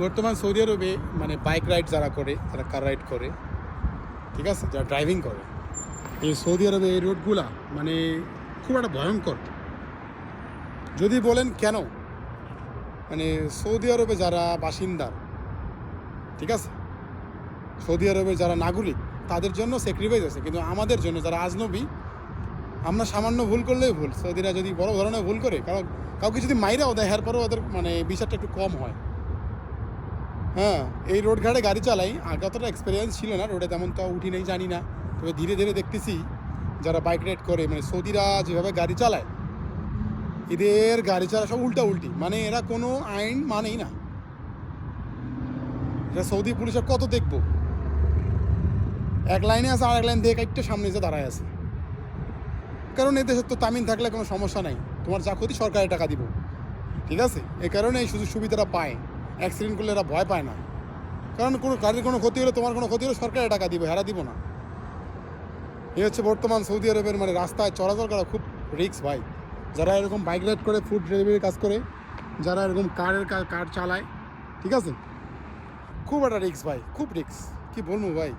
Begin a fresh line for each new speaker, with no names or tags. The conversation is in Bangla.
বর্তমান সৌদি আরবে মানে বাইক রাইড যারা করে, যারা কার রাইড করে, ঠিক আছে, যারা ড্রাইভিং করে, এই সৌদি আরবে এই রোডগুলা মানে খুব একটা ভয়ঙ্কর। যদি বলেন কেন, মানে সৌদি আরবে যারা বাসিন্দা, ঠিক আছে, সৌদি আরবের যারা নাগরিক তাদের জন্য স্যাক্রিফাইস আছে, কিন্তু আমাদের জন্য যারা আজনবী, আমরা সামান্য ভুল করলেই ভুল। সৌদিরা যদি বড় ধরনের ভুল করে, কারণ কাউকে যদি মাইরাও দেয়, এর পরেও ওদের মানে বিচারটা একটু কম হয়। হ্যাঁ, এই রোড ঘাটে গাড়ি চালাই, আগে অতটা এক্সপিরিয়েন্স ছিল না, রোডে তেমন তো উঠি নেই, জানি না। তবে ধীরে ধীরে দেখতেছি যারা বাইক রাইড করে, মানে সৌদিরা যেভাবে গাড়ি চালায়, এদের গাড়ি চালা সব উল্টা উল্টি, মানে এরা কোনো আইন মানেই না। এটা সৌদি পুলিশের কত দেখবো, এক লাইনে আছে, আর এক লাইন দিয়ে একটা সামনে এসে দাঁড়ায় আছে। কারণ এই দেশে তো তামিন থাকলে কোনো সমস্যা নাই, তোমার যা ক্ষতি সরকারি টাকা দিব, ঠিক আছে। এই কারণে এই সুযোগ সুবিধাটা পায়, অ্যাক্সিডেন্ট করলে এরা ভয় পায় না। কারণ কোনো গাড়ির কোনো ক্ষতি হলে, তোমার কোনো ক্ষতি হলে সরকারি টাকা দিব, হেরা দিব না। এই হচ্ছে বর্তমান সৌদি আরবের মানে রাস্তায় চলাচল করা খুব রিস্ক ভাই। যারা এরকম বাইক রাইড করে, ফুড ডেলিভারির কাজ করে, যারা এরকম কার চালায়, ঠিক আছে, খুব একটা রিস্ক ভাই, খুব রিস্ক, কি বলবো ভাই।